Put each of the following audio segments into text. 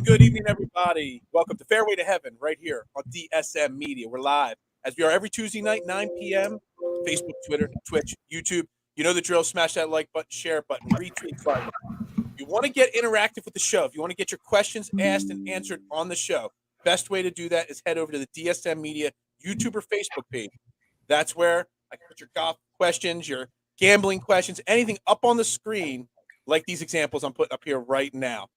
Good evening, everybody. Welcome to Fairway to Heaven right here on DSM Media. We're live as we are every Tuesday night, 9 p.m. Facebook, Twitter, Twitch, YouTube. You know the drill. Smash that like button, share button, retweet button. If you want to get interactive with the show, if you want to get your questions asked and answered on the show, best way to do that is head over to the DSM Media YouTube or Facebook page. That's where I can put your golf questions, your gambling questions, anything up on the screen, like these examples I'm putting up here right now.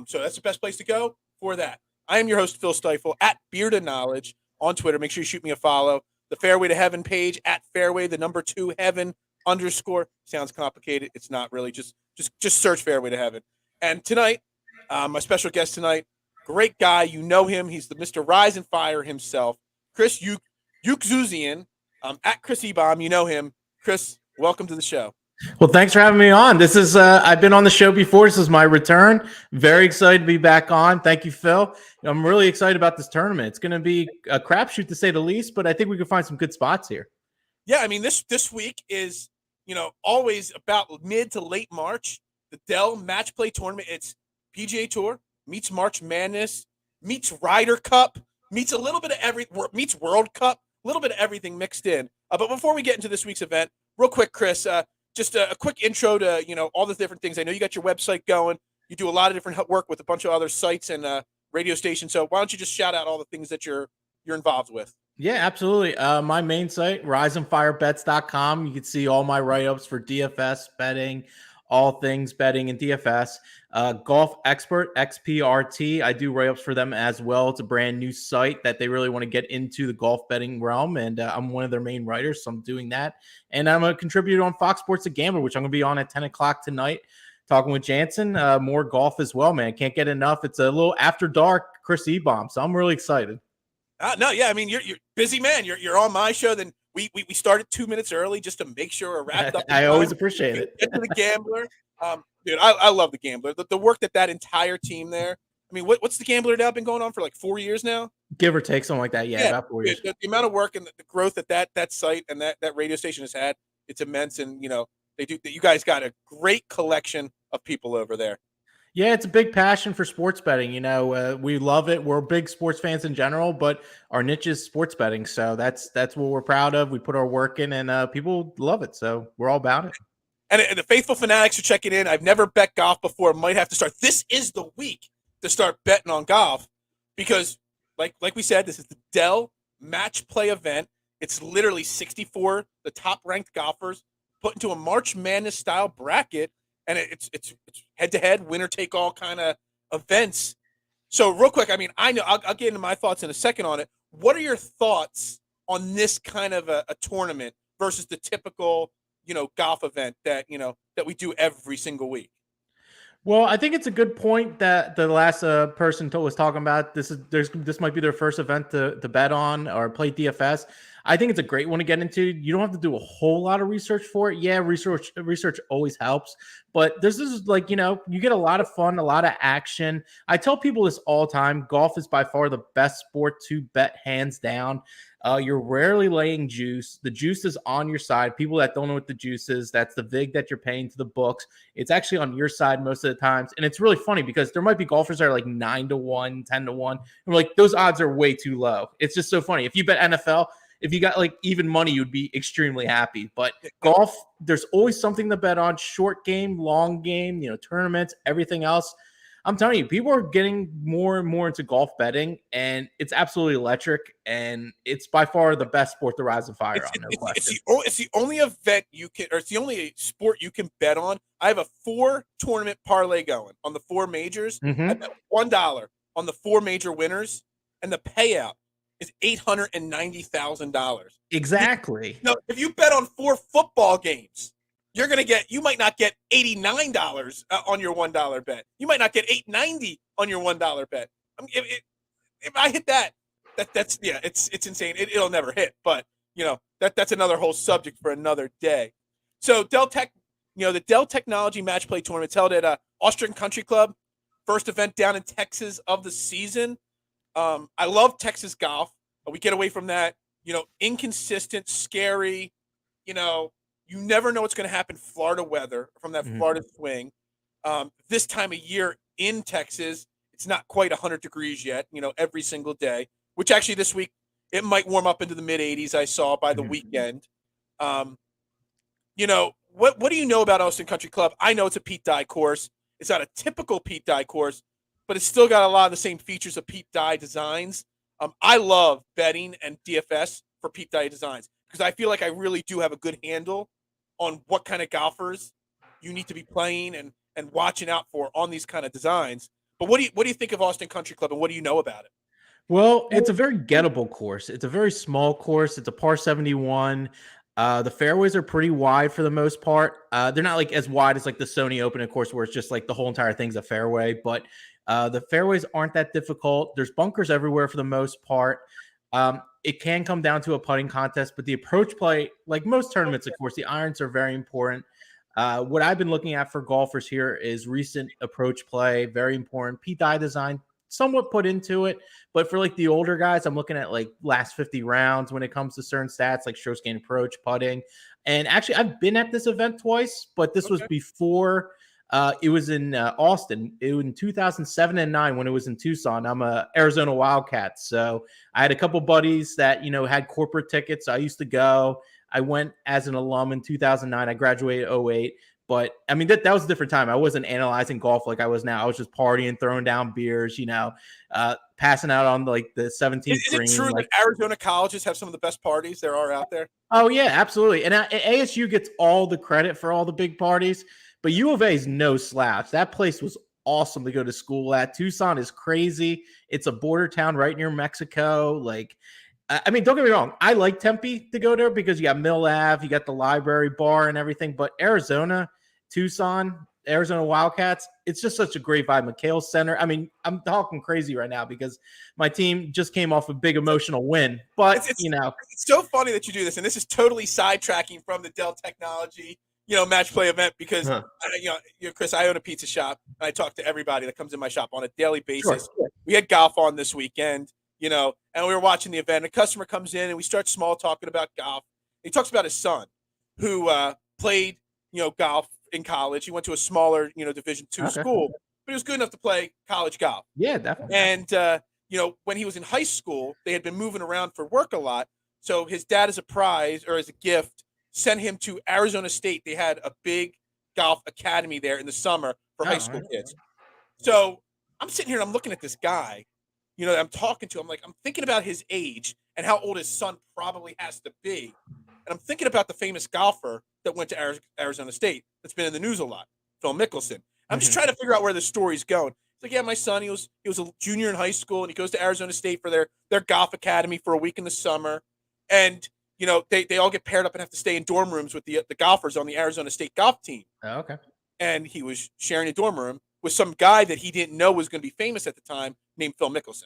So that's the best place to go for that. I am your host, Phil Stifle, at Beard of Knowledge on Twitter. Make sure you shoot me a follow. The Fairway to Heaven page, at Fairway, the number 2 Heaven _. Sounds complicated. It's not really. Just search Fairway to Heaven. And tonight, my special guest tonight, great guy. You know him. He's the Mr. Rise and Fire himself, Chris Euksuzian, at Chris Ebom. You know him. Chris, welcome to the show. Well, thanks for having me on. This is I've been on the show before. This is my return. Very excited to be back on. Thank you, Phil. I'm really excited about this tournament. It's going to be a crapshoot to say the least, but I think we can find some good spots here. Yeah, I mean this week is always about mid to late March. The Dell Match Play tournament. It's PGA Tour meets March Madness meets Ryder Cup meets a little bit of meets World Cup. A little bit of everything mixed in. But before we get into this week's event, real quick, Chris. Just a quick intro to all the different things. I know you got your website going. You do a lot of different work with a bunch of other sites and radio stations. So why don't you just shout out all the things that you're involved with? Yeah, absolutely. My main site, riseandfirebets.com. You can see all my write-ups for DFS betting, all things betting and DFS. GolfXprt, XPRT. I do write-ups for them as well. It's a brand new site that they really want to get into the golf betting realm, and I'm one of their main writers, so I'm doing that. And I'm a contributor on Fox Sports The Gambler, which I'm going to be on at 10 o'clock tonight, talking with Jansen. More golf as well, man. Can't get enough. It's a little after dark Chris Ebom, so I'm really excited. No, yeah, I mean you're busy, man. You're on my show. Then we started 2 minutes early just to make sure we're wrapped up. I always appreciate it. Get to the Gambler. Dude, I love the Gambler. The work that entire team there. I mean, what's the Gambler now been going on for like 4 years now? Give or take, something like that. Yeah, about 4 years. The amount of work and the growth that site and that radio station has had, it's immense. And they do. You guys got a great collection of people over there. Yeah, it's a big passion for sports betting. We love it. We're big sports fans in general, but our niche is sports betting. So that's what we're proud of. We put our work in, and people love it. So we're all about it. And the faithful fanatics are checking in. I've never bet golf before. Might have to start. This is the week to start betting on golf because, like we said, this is the Dell Match Play event. It's literally 64 the top ranked golfers put into a March Madness style bracket, and it's head to head, winner take all kind of events. So real quick, I mean, I know I'll get into my thoughts in a second on it. What are your thoughts on this kind of a tournament versus the typical golf event that we do every single week? Well, I think it's a good point that the last person was talking about. This might be their first event to bet on or play DFS. I think it's a great one to get into. You don't have to do a whole lot of research for it. Yeah, research always helps, but this is like, you get a lot of fun, a lot of action. I tell people this all the time. Golf is by far the best sport to bet, hands down. You're rarely laying juice. The juice is on your side. People that don't know what the juice is, that's the vig that you're paying to the books. It's actually on your side most of the times. And it's really funny because there might be golfers that are like 9-1, 10-1. And we're like, those odds are way too low. It's just so funny. If you bet NFL, if you got like even money, you'd be extremely happy. But golf, there's always something to bet on. Short game, long game, tournaments, everything else. I'm telling you, people are getting more and more into golf betting, and it's absolutely electric. And it's by far the best sport to rise and fire on. No question. It's the only event you can, or it's the only sport you can bet on. I have a 4 tournament parlay going on the 4 majors. I bet $1 on the 4 major winners, and the payout is $890,000. Exactly. If you bet on 4 football games, you might not get $89 on your $1 bet. You might not get $890 on your $1 bet. If I hit it's insane. It'll never hit, but that's another whole subject for another day. So the Dell Technology Match Play Tournament held at Austrian Country Club, first event down in Texas of the season. I love Texas golf. We get away from that, inconsistent, scary, you never know what's going to happen. Florida weather from that Florida swing. This time of year in Texas, It's not quite 100 degrees yet, every single day, which actually this week it might warm up into the mid 80s. I saw by the weekend. What do you know about Austin Country Club? I know it's a Pete Dye course. It's not a typical Pete Dye course, but it's still got a lot of the same features of Pete Dye designs. I love betting and DFS for Pete Dye designs because I feel like I really do have a good handle on what kind of golfers you need to be playing and watching out for on these kind of designs. But what do you think of Austin Country Club, and what do you know about it? Well, it's a very gettable course. It's a very small course. It's a par 71. The fairways are pretty wide for the most part. They're not like as wide as like the Sony Open, of course, where it's just like the whole entire thing's a fairway. But the fairways aren't that difficult. There's bunkers everywhere for the most part. It can come down to a putting contest, but the approach play, like most tournaments, of course, the irons are very important. What I've been looking at for golfers here is recent approach play, very important. Pete Dye design, somewhat put into it, but for like the older guys, I'm looking at like last 50 rounds when it comes to certain stats like strokes gained approach, putting. And actually, I've been at this event twice, but this was before it was in Austin. It was in 2007 and 9 when it was in Tucson. I'm a Arizona Wildcat, so I had a couple buddies that had corporate tickets. So I used to go. I went as an alum in 2009. I graduated 2008. But I mean, that was a different time. I wasn't analyzing golf like I was now. I was just partying, throwing down beers, passing out on like the 17th green. Is it true that Arizona colleges have some of the best parties there are out there? Oh, yeah, absolutely. And ASU gets all the credit for all the big parties, but U of A is no slouch. That place was awesome to go to school at. Tucson is crazy. It's a border town right near Mexico. I mean, don't get me wrong. I like Tempe to go there because you got Mill Ave, you got the library bar and everything. But Arizona, Tucson, Arizona Wildcats, it's just such a great vibe. McHale Center. I mean, I'm talking crazy right now because my team just came off a big emotional win. But, it's so funny that you do this. And this is totally sidetracking from the Dell Technology, match play event because, Chris, I own a pizza shop. And I talk to everybody that comes in my shop on a daily basis. Sure. We had golf on this weekend. And we were watching the event. A customer comes in and we start small talking about golf. He talks about his son who played, golf in college. He went to a smaller, Division II school, but he was good enough to play college golf. Yeah, definitely. And, when he was in high school, they had been moving around for work a lot. So his dad, as a prize or as a gift, sent him to Arizona State. They had a big golf academy there in the summer for high school kids. So I'm sitting here and I'm looking at this guy, that I'm talking to. I'm thinking about his age and how old his son probably has to be. And I'm thinking about the famous golfer that went to Arizona State that's been in the news a lot, Phil Mickelson. I'm just trying to figure out where the story's going. It's like, yeah, my son, he was a junior in high school, and he goes to Arizona State for their golf academy for a week in the summer. And, they all get paired up and have to stay in dorm rooms with the golfers on the Arizona State golf team. Oh, okay. And he was sharing a dorm room with some guy that he didn't know was going to be famous at the time named Phil Mickelson.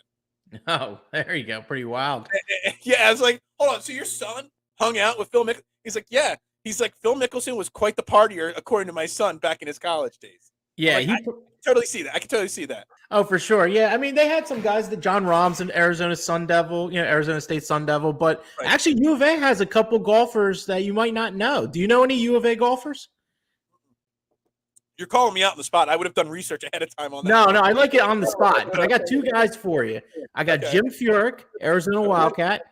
Oh, there you go. Pretty wild. Yeah, I was like, hold on. So your son hung out with Phil Mickelson? He's like, yeah. He's like, Phil Mickelson was quite the partier, according to my son, back in his college days. Yeah, I can totally see that. I can totally see that. Oh, for sure. Yeah, I mean, they had some guys, that John Rahm's an Arizona Sun Devil, Arizona State Sun Devil, but actually U of A has a couple golfers that you might not know. Do you know any U of A golfers? You're calling me out on the spot. I would have done research ahead of time on that. No, I like it on the spot. But I got two guys for you. I got Jim Furyk, Arizona Wildcat,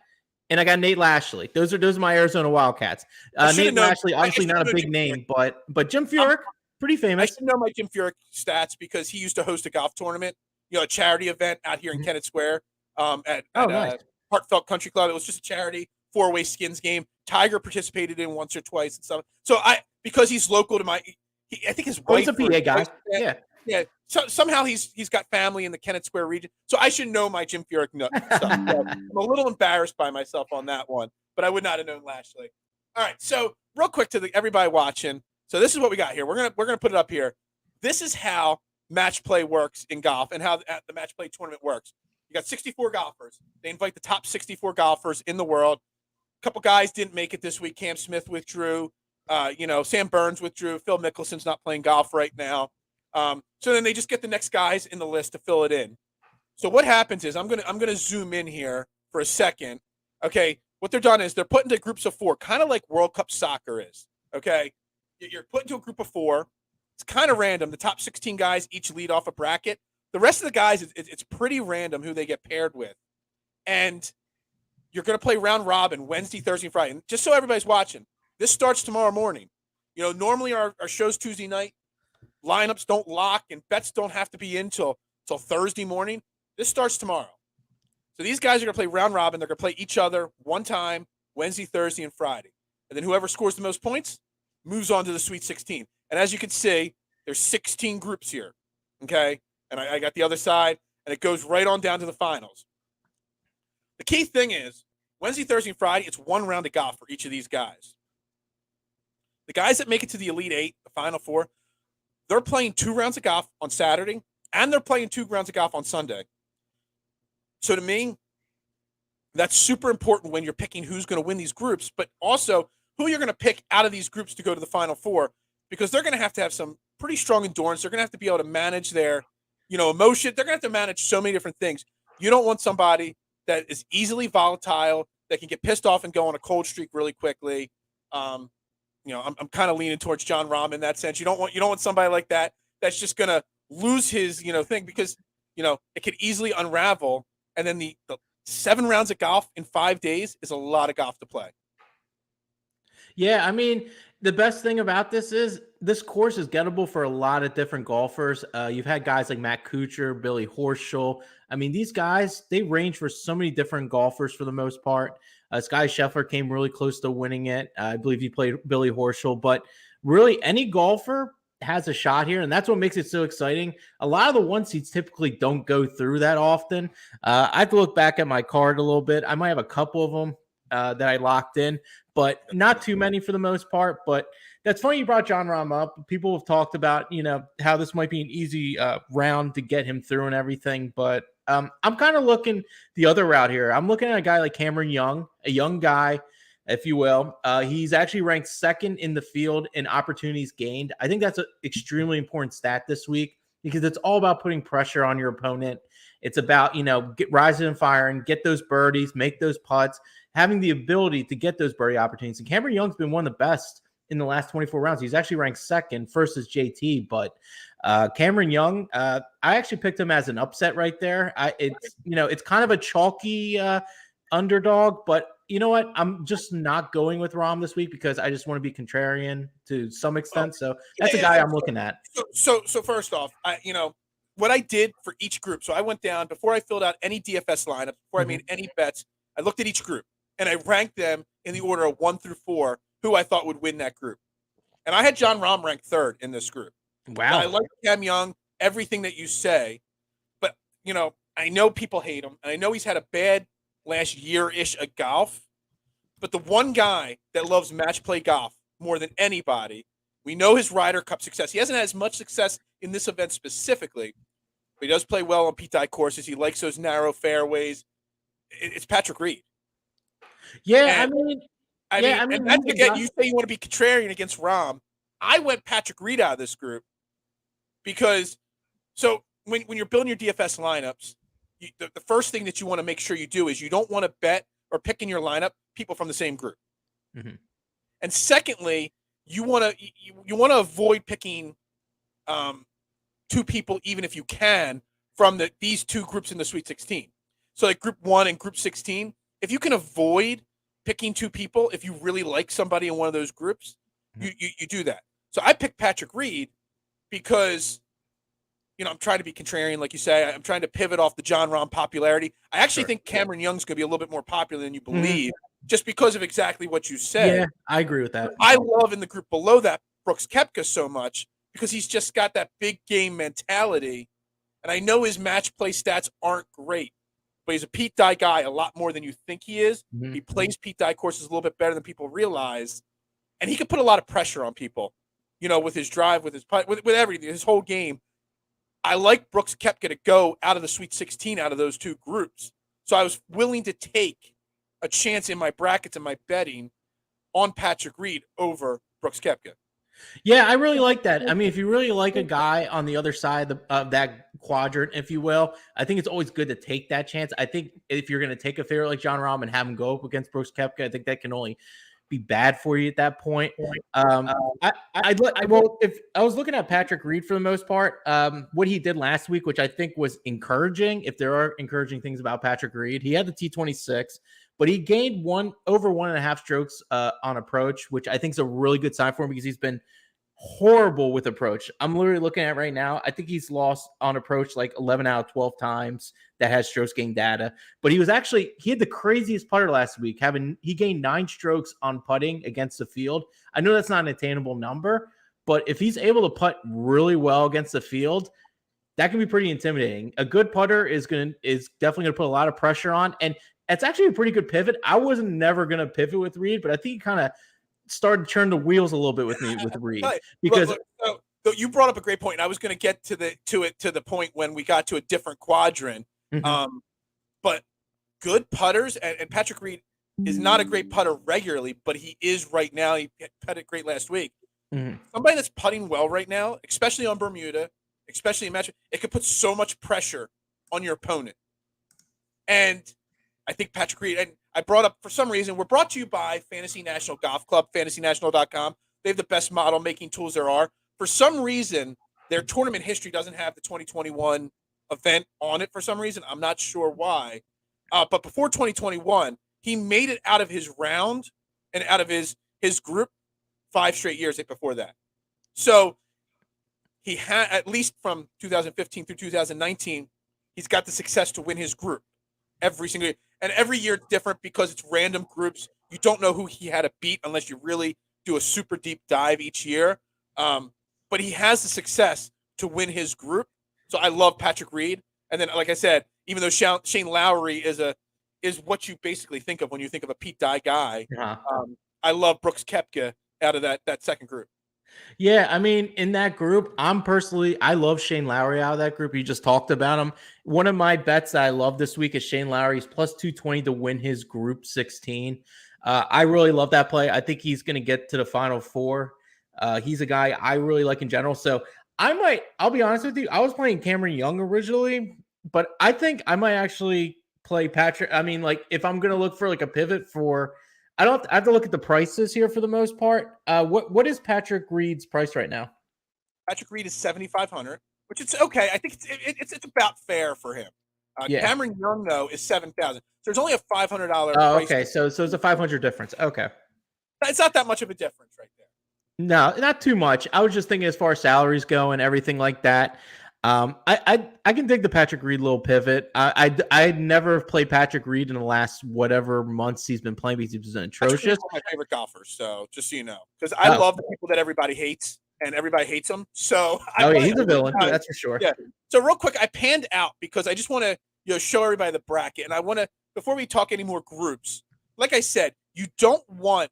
and I got Nate Lashley. Those are my Arizona Wildcats. Nate Lashley, obviously not a big name, but Jim Furyk, pretty famous. I should know my Jim Furyk stats because he used to host a golf tournament, a charity event out here in Kennett Square at Heartfelt Country Club. It was just a charity 4-way skins game. Tiger participated in once or twice and stuff. So because he's local to I think his wife. He's a PA guy. Yeah. So somehow he's got family in the Kennett Square region. So I should know my Jim Furyk stuff. So I'm a little embarrassed by myself on that one, but I would not have known Lashley. All right. So real quick to everybody watching. So this is what we got here. We're gonna put it up here. This is how match play works in golf and how the match play tournament works. You got 64 golfers. They invite the top 64 golfers in the world. A couple guys didn't make it this week. Cam Smith withdrew. Sam Burns withdrew. Phil Mickelson's not playing golf right now. So then they just get the next guys in the list to fill it in. So what happens is I'm gonna zoom in here for a second. Okay, what they're done is they're put into groups of 4, kind of like World Cup soccer is. Okay, you're put into a group of 4. It's kind of random. The top 16 guys each lead off a bracket, The rest of the guys, it's pretty random who they get paired with. And you're going to play round robin Wednesday, Thursday, and Friday. And just so everybody's watching, this starts tomorrow morning. You know, normally our show's Tuesday night. Lineups don't lock and bets don't have to be in till Thursday morning. This starts tomorrow. So these guys are going to play round robin. They're going to play each other one time, Wednesday, Thursday, and Friday. And then whoever scores the most points moves on to the Sweet 16. And as you can see, there's 16 groups here, okay? And I got the other side, and it goes right on down to the finals. The key thing is Wednesday, Thursday, and Friday, it's one round of golf for each of these guys. The guys that make it to the Elite Eight, the Final Four, they're playing 2 rounds of golf on Saturday, and they're playing 2 rounds of golf on Sunday. So to me, that's super important when you're picking who's going to win these groups, but also who you're going to pick out of these groups to go to the Final Four, because they're going to have some pretty strong endurance. They're going to have to be able to manage their, emotion. They're going to have to manage so many different things. You don't want somebody that is easily volatile, that can get pissed off and go on a cold streak really quickly. I'm kind of leaning towards Jon Rahm in that sense. You don't want somebody like that that's just going to lose his, thing, because, it could easily unravel. And then the 7 rounds of golf in 5 days is a lot of golf to play. Yeah, I mean, the best thing about this is this course is gettable for a lot of different golfers. You've had guys like Matt Kuchar, Billy Horschel. I mean, these guys, they range for so many different golfers for the most part. Sky Scheffler came really close to winning it. I believe he played Billy Horschel. But really, any golfer has a shot here, and that's what makes it so exciting. A lot of the one seeds typically don't go through that often. I have to look back at my card a little bit. I might have a couple of them that I locked in, but not too many for the most part. But that's funny you brought Jon Rahm up. People have talked about, how this might be an easy round to get him through and everything. But I'm kind of looking the other route here. I'm looking at a guy like Cameron Young, a young guy, if you will. He's actually ranked 2nd in the field in opportunities gained. I think that's an extremely important stat this week, because it's all about putting pressure on your opponent. It's about, get rising and firing, get those birdies, make those putts, having the ability to get those birdie opportunities. And Cameron Young's been one of the best in the last 24 rounds. He's actually ranked 2nd. First is JT, but Cameron Young, I actually picked him as an upset right there. It's kind of a chalky underdog, but you know what? I'm just not going with Rahm this week because I just want to be contrarian to some extent. So that's a guy I'm looking at. So first off, what I did for each group. So I went down before I filled out any DFS lineup, before I made any bets. I looked at each group and I ranked them in the order of 1 through 4, who I thought would win that group. And I had Jon Rahm ranked 3rd in this group. Wow. Now, I like Cam Young, everything that you say, but I know people hate him, and I know he's had a bad last year-ish of golf. But the one guy that loves match play golf more than anybody, we know his Ryder Cup success. He hasn't had as much success in this event specifically, but he does play well on Pete Dye courses. He likes those narrow fairways. It's Patrick Reed. Yeah, and, and that's again, you say you want to be contrarian against Rahm. I went Patrick Reed out of this group because when you're building your DFS lineups, the first thing that you want to make sure you do is you don't want to bet or pick in your lineup people from the same group. Mm-hmm. And secondly, you want to avoid picking 2 people, even if you can, from these 2 groups in the Sweet 16. So like Group 1 and Group 16, if you can avoid picking 2 people, if you really like somebody in one of those groups, you do that. So I picked Patrick Reed because, I'm trying to be contrarian, like you say. I'm trying to pivot off the Jon Rahm popularity. I actually think Cameron Young's going to be a little bit more popular than you believe, just because of exactly what you said. Yeah, I agree with that. I love in the group below that Brooks Koepka so much because he's just got that big game mentality. And I know his match play stats aren't great, but he's a Pete Dye guy a lot more than you think he is. Mm-hmm. He plays Pete Dye courses a little bit better than people realize. And he can put a lot of pressure on people, with his drive, with his putt, with everything, his whole game. I like Brooks Koepka to go out of the Sweet 16 out of those 2 groups. So I was willing to take a chance in my brackets and my betting on Patrick Reed over Brooks Koepka. Yeah, I really like that. I mean, if you really like a guy on the other side of that quadrant, if you will, I think it's always good to take that chance. I think if you're going to take a favorite like Jon Rahm and have him go up against Brooks Koepka, I think that can only be bad for you at that point. If I was looking at Patrick Reed for the most part, what he did last week, which I think was encouraging, if there are encouraging things about Patrick Reed, he had the T26, but he gained over 1.5 strokes on approach, which I think is a really good sign for him because he's been horrible with approach. I'm literally looking at it right now. I think he's lost on approach like 11 out of 12 times that has strokes gained data. But he had the craziest putter last week. He gained 9 strokes on putting against the field. I know that's not an attainable number, but if he's able to putt really well against the field, that can be pretty intimidating. A good putter is definitely gonna put a lot of pressure on, and it's actually a pretty good pivot. I wasn't never gonna pivot with Reed, but I think he kind of started to turn the wheels a little bit with me with Reed because so you brought up a great point, and I was going to get to the point when we got to a different quadrant. But good putters, and Patrick Reed is not a great putter regularly, but he is right now. He putted great last week. Somebody that's putting well right now, especially on Bermuda, especially in match, it could put so much pressure on your opponent. And I think Patrick Reed, and I brought up, for some reason, we're brought to you by Fantasy National Golf Club, fantasynational.com. They have the best model making tools there are. For some reason, their tournament history doesn't have the 2021 event on it for some reason. I'm not sure why. But before 2021, he made it out of his round and out of his group 5 straight years before that. So he had, at least from 2015 through 2019, he's got the success to win his group every single year. And every year it's different because it's random groups. You don't know who he had to beat unless you really do a super deep dive each year. But he has the success to win his group. So I love Patrick Reed. And then, like I said, even though Shane Lowry is what you basically think of when you think of a Pete Dye guy, I love Brooks Koepka out of that second group. Yeah, I mean, in that group, I love Shane Lowry out of that group. You just talked about him. One of my bets that I love this week is Shane Lowry's plus 220 to win his group 16. I really love that play. I think he's going to get to the final 4. He's a guy I really like in general. So I'll be honest with you. I was playing Cameron Young originally, but I think I might actually play Patrick. I mean, like if I'm going to look for like a pivot for, I have to look at the prices here for the most part. What is Patrick Reed's price right now? Patrick Reed is 7,500, which it's okay. I think it's about fair for him. Cameron Young though is 7,000. So there's only a $500. Oh, okay. So it's a 500 difference. Okay, it's not that much of a difference right there. No, not too much. I was just thinking as far as salaries go and everything like that. I can dig the Patrick Reed little pivot. I never played Patrick Reed in the last whatever months he's been playing because he's been atrocious. One of my favorite golfers, so just so you know, because I love the people that everybody hates, and everybody hates him. So he's a villain, that's for sure. Yeah. So real quick, I panned out because I just want to show everybody the bracket, and I want to, before we talk any more groups, like I said, you don't want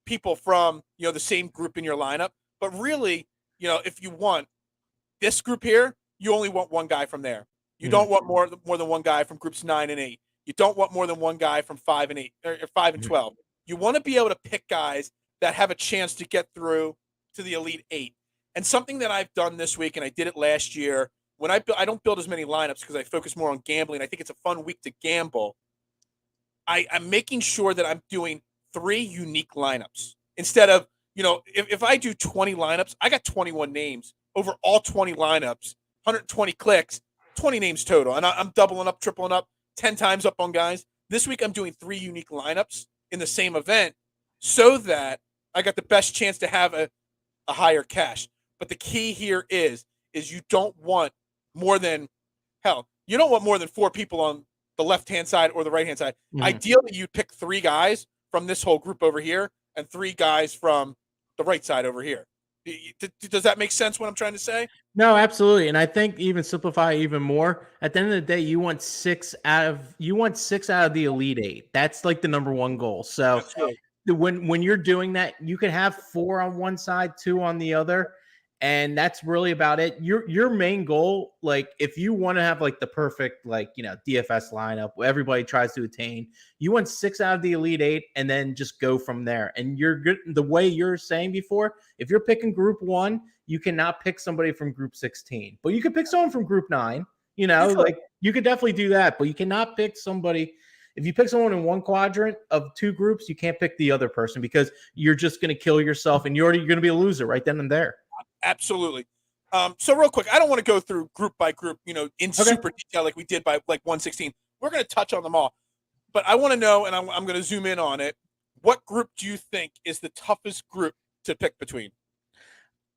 people from the same group in your lineup, but really if you want this group here, you only want one guy from there. You don't want more than one guy from groups 9 and 8. You don't want more than one guy from 5 and 8 or 5 and 12. You want to be able to pick guys that have a chance to get through to the Elite 8. And something that I've done this week, and I did it last year, when I don't build as many lineups because I focus more on gambling. I think it's a fun week to gamble. I'm making sure that I'm doing 3 unique lineups instead of, if I do 20 lineups, I got 21 names over all 20 lineups, 120 clicks, 20 names total. And I'm doubling up, tripling up, 10 times up on guys. This week I'm doing 3 unique lineups in the same event so that I got the best chance to have a higher cash. But the key here is you don't want more than, you don't want more than 4 people on the left-hand side or the right-hand side. Ideally, you'd pick 3 guys from this whole group over here and 3 guys from the right side over here. Does that make sense what I'm trying to say? No, absolutely. And I think even simplify even more. At the end of the day, you want 6 out of the Elite 8. That's like the number one goal. So when you're doing that, you can have 4 on one side, 2 on the other. And that's really about it. Your main goal, like if you want to have like the perfect, DFS lineup where everybody tries to attain, you want 6 out of the Elite 8 and then just go from there. And you're good. The way you're saying before, if you're picking group 1, you cannot pick somebody from group 16, but you could pick someone from group 9, you could definitely do that, but you cannot pick somebody. If you pick someone in one quadrant of two groups, you can't pick the other person because you're just going to kill yourself and you're going to be a loser right then and there. Absolutely. So real quick, I don't want to go through group by group, in super detail like we did by like 116. We're going to touch on them all. But I want to know, and I'm going to zoom in on it, what group do you think is the toughest group to pick between?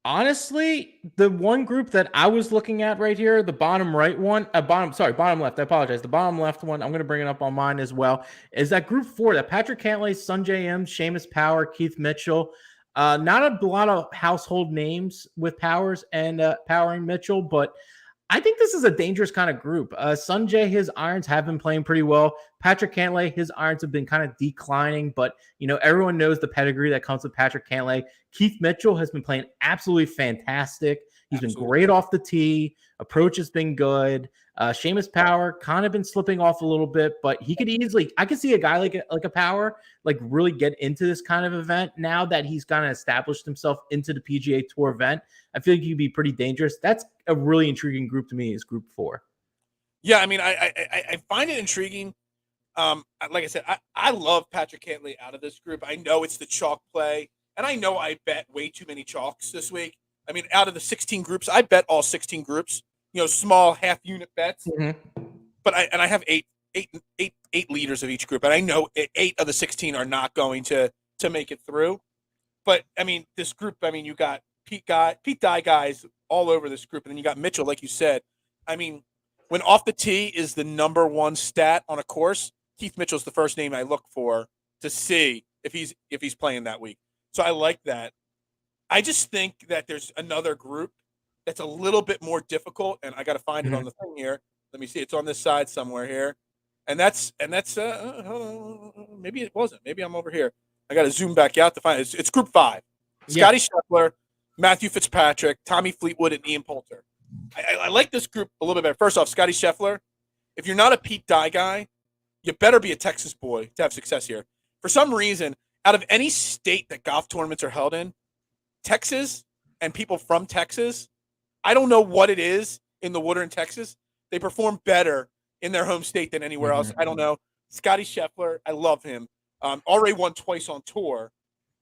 Honestly, the one group that I was looking at right here, the bottom right one, bottom left. I apologize. The bottom left one, I'm going to bring it up on mine as well, is that group 4, that Patrick Cantlay, Sungjae Im, Seamus Power, Keith Mitchell. Not a lot of household names with Powers and Power and Mitchell, but I think this is a dangerous kind of group. Sungjae, his irons have been playing pretty well. Patrick Cantlay, his irons have been kind of declining, but everyone knows the pedigree that comes with Patrick Cantlay. Keith Mitchell has been playing absolutely fantastic. He's been great off the tee. Approach has been good. Seamus Power kind of been slipping off a little bit, but he could easily. I could see a guy like a Power really get into this kind of event now that he's kind of established himself into the PGA Tour event. I feel like he'd be pretty dangerous. That's a really intriguing group to me. Is Group 4. Yeah, I mean, I find it intriguing. Like I said, I love Patrick Cantlay out of this group. I know it's the chalk play, and I know I bet way too many chalks this week. I mean, out of the 16 groups, I bet all 16 groups. Small half unit bets. Mm-hmm. But I have eight leaders of each group, and I know 8 of the 16 are not going to make it through. But I mean, this group. I mean, you got Pete Dye guys all over this group, and then you got Mitchell, like you said. I mean, when off the tee is the number one stat on a course, Keith Mitchell's the first name I look for to see if he's playing that week. So I like that. I just think that there's another group that's a little bit more difficult, and I got to find it on the thing here. Let me see. It's on this side somewhere here, and that's maybe it wasn't. Maybe I'm over here. I got to zoom back out to find it. It's Group 5. Scotty Scheffler, Matthew Fitzpatrick, Tommy Fleetwood, and Ian Poulter. I like this group a little bit better. First off, Scotty Scheffler, if you're not a Pete Dye guy, you better be a Texas boy to have success here. For some reason, out of any state that golf tournaments are held in, Texas and people from Texas, I don't know what it is in the water in Texas. They perform better in their home state than anywhere else. I don't know. Scotty Scheffler, I love him. Already won twice on tour.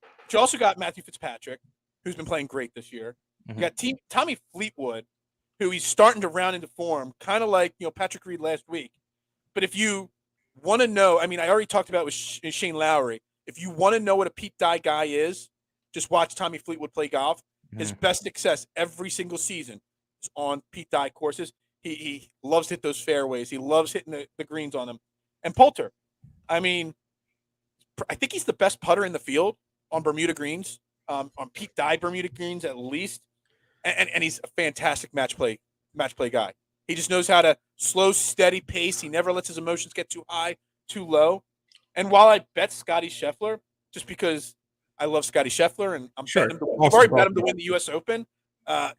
But you also got Matthew Fitzpatrick, who's been playing great this year. You got Tommy Fleetwood, who he's starting to round into form, kind of like Patrick Reed last week. But if you want to know, I mean, I already talked about it with Shane Lowry. If you want to know what a Pete Dye guy is, just watch Tommy Fleetwood play golf. His best success every single season is on Pete Dye courses. He loves to hit those fairways. He loves hitting the greens on them. And Poulter, I mean, I think he's the best putter in the field on Bermuda greens, on Pete Dye Bermuda greens at least. And he's a fantastic match play guy. He just knows how to slow, steady pace. He never lets his emotions get too high, too low. And while I bet Scotty Scheffler, just because I love Scotty Scheffler, and I've already bet him to win the U.S. Open. I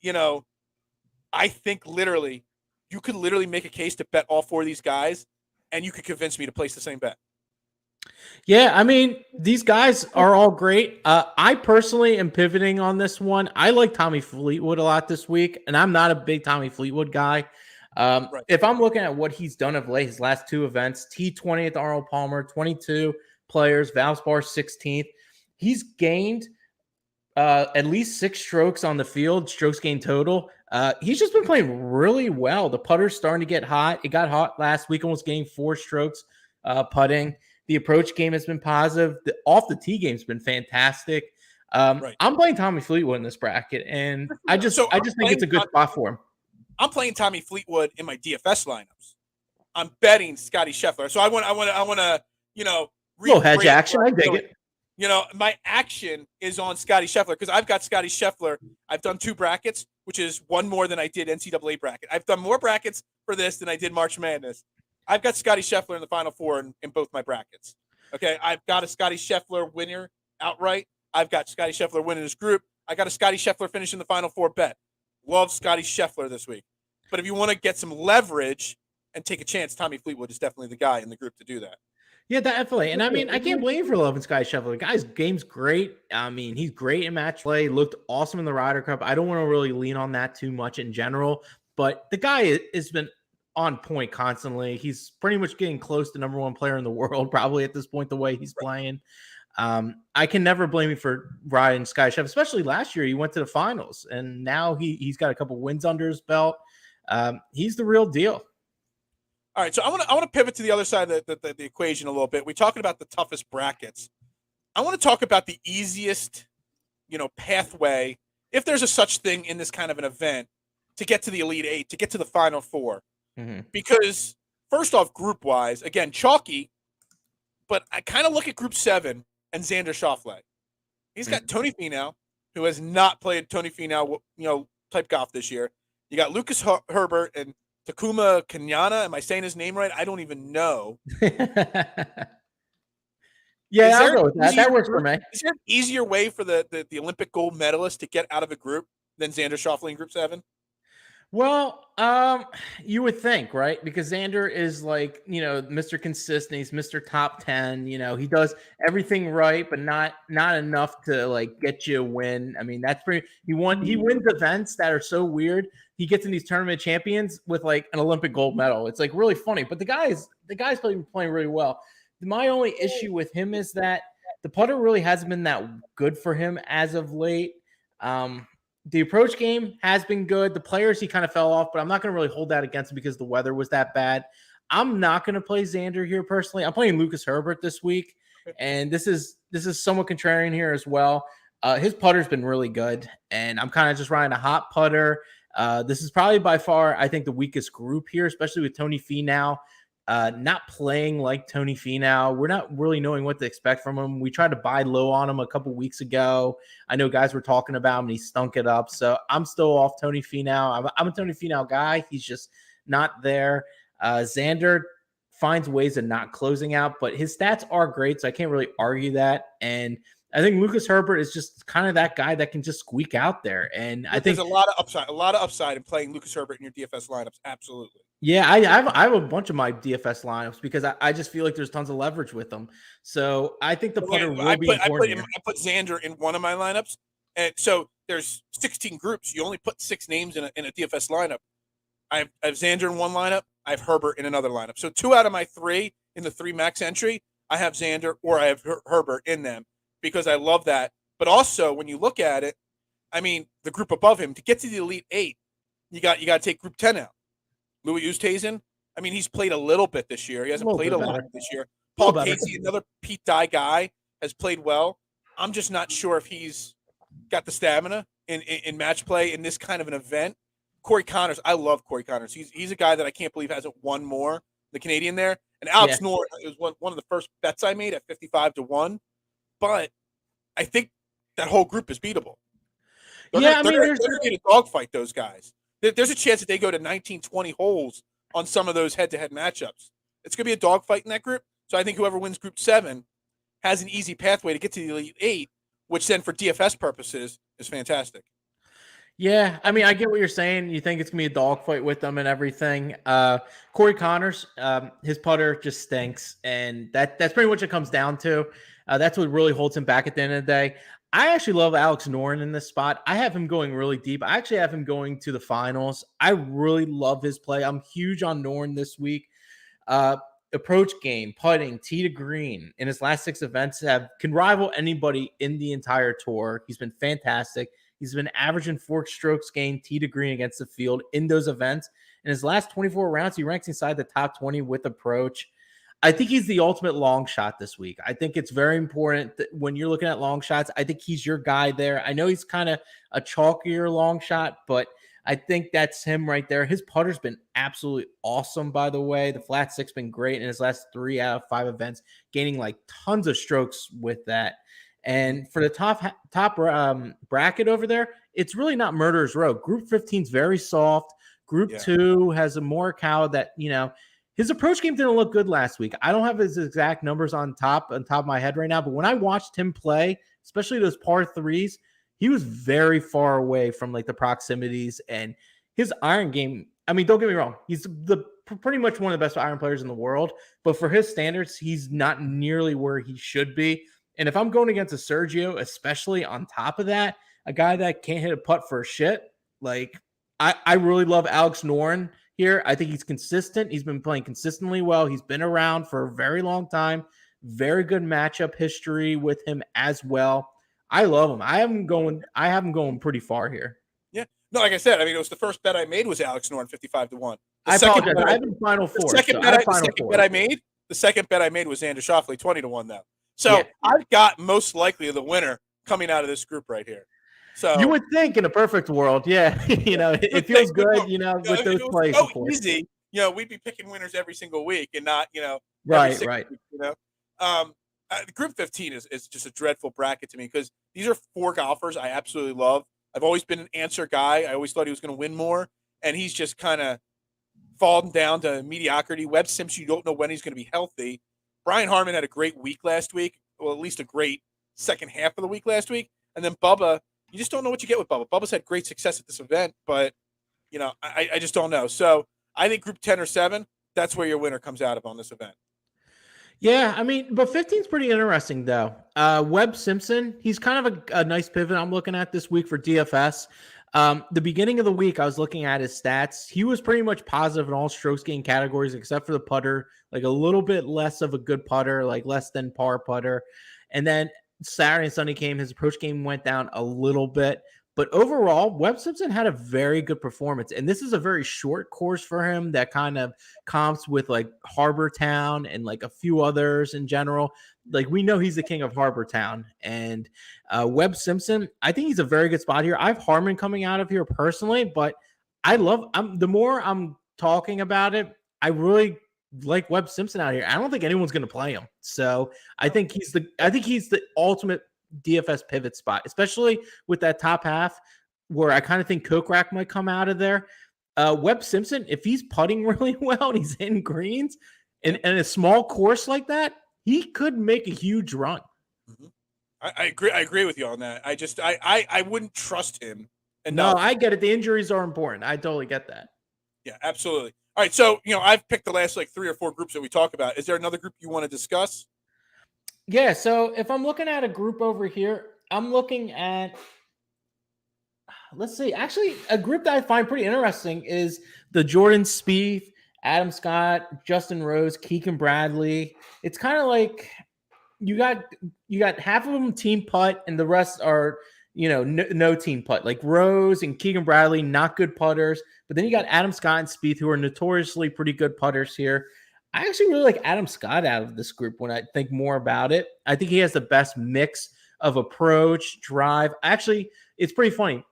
think you could literally make a case to bet all 4 of these guys, and you could convince me to place the same bet. Yeah, I mean, these guys are all great. I personally am pivoting on this one. I like Tommy Fleetwood a lot this week, and I'm not a big Tommy Fleetwood guy. Right. If I'm looking at what he's done of late, his last 2 events, T20 at the Arnold Palmer, 22 players, Valspar 16th. He's gained at least 6 strokes on the field, strokes gained total. He's just been playing really well. The putter's starting to get hot. It got hot last week, almost gaining 4 strokes putting. The approach game has been positive. The off the tee game's been fantastic. Right. I'm playing Tommy Fleetwood in this bracket, and I just think it's a good spot for him. I'm playing Tommy Fleetwood in my DFS lineups. I'm betting Scotty Scheffler. So I want to, little hedge action. I dig it. My action is on Scotty Scheffler because I've got Scotty Scheffler. I've done 2 brackets, which is 1 more than I did NCAA bracket. I've done more brackets for this than I did March Madness. I've got Scotty Scheffler in the Final Four in both my brackets. Okay, I've got a Scotty Scheffler winner outright. I've got Scotty Scheffler winning his group. I got a Scotty Scheffler finish in the Final Four bet. Love Scotty Scheffler this week. But if you want to get some leverage and take a chance, Tommy Fleetwood is definitely the guy in the group to do that. Yeah, definitely. And I mean, I can't blame you for loving Scotty Scheffler. The guy's game's great. I mean, he's great in match play. Looked awesome in the Ryder Cup. I don't want to really lean on that too much in general, but the guy has been on point constantly. He's pretty much getting close to number one player in the world, probably at this point, the way he's playing. I can never blame you for Ryan Sky Chef, especially last year. He went to the finals, and now he's got a couple wins under his belt. He's the real deal. All right, so I want to pivot to the other side of the equation a little bit. We're talking about the toughest brackets. I want to talk about the easiest, pathway, if there's a such thing in this kind of an event, to get to the Elite Eight, to get to the Final Four. Mm-hmm. Because first off, group wise, again, chalky, but I kind of look at Group 7 and Xander Schauffele. He's got Tony Finau, who has not played Tony Finau, type golf this year. You got Lucas Herbert and Takuma Kanyana. Am I saying his name right? I don't even know. Yeah, I'll go with that. That works for me. Is there an easier way for the Olympic gold medalist to get out of a group than Xander Schauffele in Group 7? Well, you would think, right? Because Xander is like, Mr. Consistent. He's Mr. Top 10. He does everything right, but not enough to like get you a win. I mean, that's pretty. He wins events that are so weird. He gets in these tournament champions with like an Olympic gold medal. It's like really funny. But the guy's playing really well. My only issue with him is that the putter really hasn't been that good for him as of late. The approach game has been good. The players, he kind of fell off, but I'm not going to really hold that against him because the weather was that bad. I'm not going to play Xander here personally. I'm playing Lucas Herbert this week, and this is somewhat contrarian here as well. His putter's been really good, and I'm kind of just riding a hot putter. This is probably by far, I think, the weakest group here, especially with Tony Finau. Not playing like Tony Finau. We're not really knowing what to expect from him. We tried to buy low on him a couple weeks ago. I know guys were talking about him, and he stunk it up. So I'm still off Tony Finau. I'm a Tony Finau guy. He's just not there. Xander finds ways of not closing out, but his stats are great, so I can't really argue that. And I think Lucas Herbert is just kind of that guy that can just squeak out there. And I think there's a lot of upside in playing Lucas Herbert in your DFS lineups. Absolutely. Yeah, I have a bunch of my DFS lineups because I just feel like there's tons of leverage with them. So I think the putter will be important. I put Xander in one of my lineups, and so there's 16 groups. You only put 6 names in a DFS lineup. I have Xander in one lineup. I have Herbert in another lineup. So 2 out of my 3 in the 3 max entry, I have Xander or I have Herbert in them because I love that. But also, when you look at it, I mean, the group above him to get to the Elite 8, you got to take Group 10 out. Louis Oosthuizen, I mean, he's played a little bit this year. He hasn't played a lot this year. Paul Casey, another Pete Dye guy, has played well. I'm just not sure if he's got the stamina in match play in this kind of an event. Corey Connors, I love Corey Connors. He's a guy that I can't believe hasn't won more, the Canadian there. And Alex Noren was one of the first bets I made at 55-1. But I think that whole group is beatable. They're going to get a dogfight, those guys. There's a chance that they go to 19, 20 holes on some of those head-to-head matchups. It's going to be a dogfight in that group. So I think whoever wins Group 7 has an easy pathway to get to the Elite 8, which then for DFS purposes is fantastic. Yeah, I mean, I get what you're saying. You think it's going to be a dogfight with them and everything. Corey Connors, his putter just stinks, and that's pretty much what it comes down to. That's what really holds him back at the end of the day. I actually love Alex Noren in this spot. I have him going really deep. I actually have him going to the finals. I really love his play. I'm huge on Noren this week. Approach game, putting, tee to green in his last 6 events can rival anybody in the entire tour. He's been fantastic. He's been averaging 4 strokes gained tee to green against the field in those events. In his last 24 rounds, he ranks inside the top 20 with approach. I think he's the ultimate long shot this week. I think it's very important that when you're looking at long shots, I think he's your guy there. I know he's kind of a chalkier long shot, but I think that's him right there. His putter's been absolutely awesome, by the way. The flat 6 been great in his last 3 out of 5 events, gaining like tons of strokes with that. And for the top bracket over there, it's really not murderer's row. Group 15 is very soft. Group 2 has a Morikawa that, his approach game didn't look good last week. I don't have his exact numbers on top of my head right now, but when I watched him play, especially those par 3s, he was very far away from like the proximities, and his iron game. I mean, don't get me wrong. He's pretty much one of the best iron players in the world, but for his standards, he's not nearly where he should be. And if I'm going against a Sergio, especially on top of that, a guy that can't hit a putt for shit, like I really love Alex Noren here. I think he's consistent. He's been playing consistently well. He's been around for a very long time. Very good matchup history with him as well. I love him. I have him going pretty far here. Yeah. No, like I said, I mean, it was the first bet I made was Alex Noren 55-1. I apologize. I have him Final Four. The second bet I made was Xander Schauffele 20-1 though. So yeah. I've got most likely the winner coming out of this group right here. So you would think in a perfect world, yeah, it feels good, with those plays. So easy, we'd be picking winners every single week and not, right. Weeks, Group 15 is just a dreadful bracket to me because these are 4 golfers I absolutely love. I've always been an answer guy. I always thought he was going to win more, and he's just kind of fallen down to mediocrity. Webb Simpson, you don't know when he's going to be healthy. Brian Harman had a great week last week, well, at least a great second half of the week last week. And then Bubba, you just don't know what you get with Bubba. Bubba's had great success at this event, but, I just don't know. So I think Group 10 or 7, that's where your winner comes out of on this event. Yeah, I mean, but 15 is pretty interesting, though. Webb Simpson, he's kind of a nice pivot I'm looking at this week for DFS. The beginning of the week, I was looking at his stats. He was pretty much positive in all strokes gain categories except for the putter, like a little bit less of a good putter, like less than par putter. And then Saturday and Sunday came, his approach game went down a little bit. But overall, Webb Simpson had a very good performance. And this is a very short course for him that kind of comps with like Harbor Town and like a few others in general. Like we know he's the king of Harbor Town. And Webb Simpson, I think he's a very good spot here. I have Harman coming out of here personally, but the more I'm talking about it, I really like Webb Simpson out here. I don't think anyone's going to play him. So I think he's the ultimate DFS pivot spot, especially with that top half where I kind of think Kokrak might come out of there. Webb Simpson, if he's putting really well and he's in greens and a small course like that, he could make a huge run. Mm-hmm. I agree. I agree with you on that. I wouldn't trust him enough. No, I get it. The injuries are important. I totally get that. Yeah, absolutely. All right. So, I've picked the last 3 or 4 groups that we talk about. Is there another group you want to discuss? Yeah, so if I'm looking at a group over here, I'm looking at, let's see, actually a group that I find pretty interesting is the Jordan Spieth, Adam Scott, Justin Rose, Keegan Bradley. It's kind of like you got half of them team putt and the rest are, no team putt. Like Rose and Keegan Bradley, not good putters. But then you got Adam Scott and Spieth, who are notoriously pretty good putters here. I actually really like Adam Scott out of this group when I think more about it. I think he has the best mix of approach, drive. Actually, it's pretty funny.